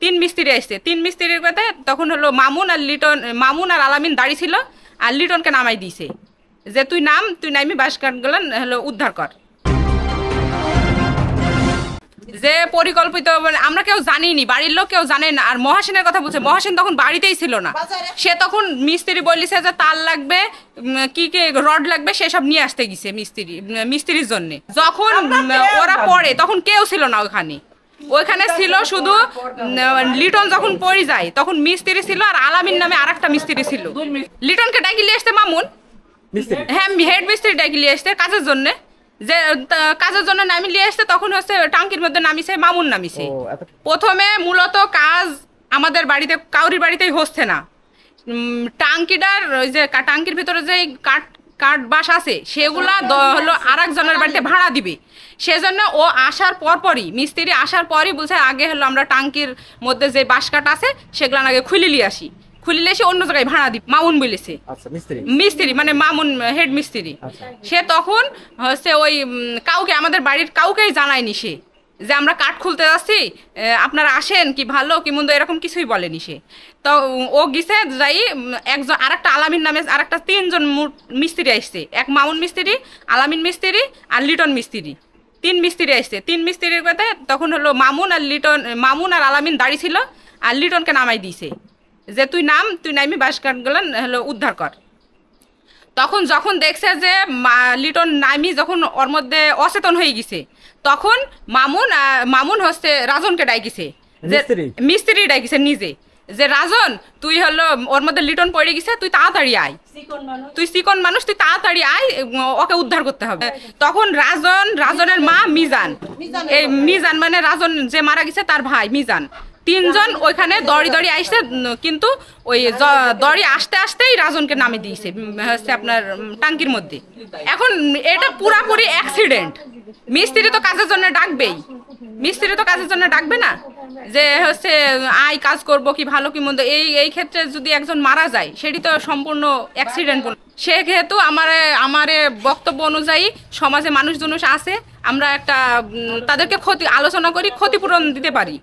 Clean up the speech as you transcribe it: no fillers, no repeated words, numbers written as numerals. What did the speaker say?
তিন মিস্ত্রি আসছে। তিন মিস্ত্রির কথা তখন হলো মামুন আর আলামিন দাঁড়িয়ে ছিল, আর লিটনকে নামাই দিয়েছে যে তুই নামি বাঁশ কাঠগুলো হলো উদ্ধার কর। যে পরিকল্পিত আমরা কেউ জানিনি, বাড়ির লোক কেউ জানে না। আর মহাসেনের কথা বলছে, মহাসেন তখন বাড়িতেই ছিল না। সে তখন মিস্ত্রি বলিছে যে তার লাগবে, কি কি রড লাগবে সেসব নিয়ে আসতে গেছে মিস্ত্রির জন্য। যখন ওরা পড়ে তখন কেউ ছিল না ওইখানে ছিল শুধু লিটন। যখন পড়ে যায় তখন মিস্ত্রি ছিল আর আলামিন নামে আরেকটা মিস্ত্রি ছিল। লিটনকে ডাকি নিয়ে আসতে মামুন, হ্যাঁ হেড মিস্ত্রি ডাকি নিয়ে আসতে কাজের জন্য। যে কাজের জন্য নামি নিয়ে আসতে তখন হচ্ছে টাঙ্কির মধ্যে নামিছে, মামুন নামিছে। প্রথমে মূলত কাজ আমাদের বাড়িতে কাউরির বাড়িতেই হচ্ছে না। টাঙ্কিটার ওই যে টাঙ্কির ভিতরে যে কাঠ বাস আছে সেগুলা হলো আরেকজনের বাড়িতে ভাড়া দিবে। সেজন্য ও আসার পরপরই, মিস্ত্রি আসার পরই বলছে আগে হলো আমরা টাঙ্কির মধ্যে যে বাঁশ কাঠ আছে সেগুলো আগে খুলে নিয়ে আসি, অন্য জায়গায় ভাড়া দিই মামুন বলেছে। মিস্ত্রি মানে মামুন হেড মিস্ত্রি। সে তখন হচ্ছে ওই কাউকে, আমাদের বাড়ির কাউকেই জানায়নি সে যে আমরা কাঠ খুলতে যাচ্ছি, আপনারা আসেন কি ভালো কি মন্দ এরকম কিছুই বলেনি সে। তো ও গিয়েছে যাই একজন আরেকটা আলামিন নামে আরেকটা তিনজন মিস্ত্রি আসছে, এক মামুন মিস্ত্রি, আলামিন মিস্ত্রি আর লিটন মিস্ত্রি। তিন মিস্ত্রি আসছে। তিন মিস্ত্রির কথা তখন হলো মামুন আর আলামিন দাঁড়িয়ে ছিল, আর লিটনকে নামাই দিয়েছে যে তুই নামি বাঁশ কাঠগুলো হলো উদ্ধার কর। তখন যখন দেখছে যে লিটন নামি যখন ওর মধ্যে অচেতন হয়ে গেছে, তখন মামুন হচ্ছে রাজনকে ডাকিছে, যে মিস্ত্রি ডাকিছে নিজে, যে রাজন তুই হলো ওর মধ্যে লিটন পড়ে গেছে, তুই তাড়াতাড়ি আয়, তুই চিকন মানুষ, তুই তাড়াতাড়ি আয়, ওকে উদ্ধার করতে হবে। তখন রাজনের মা মিজান মানে রাজন যে মারা গেছে তার ভাই মিজান, তিনজন ওইখানে দড়ি আসছে। কিন্তু ওই দড়ি আসতে আসতেই রাজনকে নামে দিয়েছে হচ্ছে আপনার টাঙ্কির মধ্যে। এখন এটা পুরাপুরি অ্যাক্সিডেন্ট। মিস্ত্রি তো কাজের জন্য ডাকবে না যে হচ্ছে আই কাজ করব কি ভালো কি মন্দ। এই ক্ষেত্রে যদি একজন মারা যায় সেটি তো সম্পূর্ণ অ্যাক্সিডেন্ট। সেহেতু আমার বক্তব্য অনুযায়ী সমাজে মানুষ আছে, আমরা একটা তাদেরকে আলোচনা করি, ক্ষতিপূরণ দিতে পারি।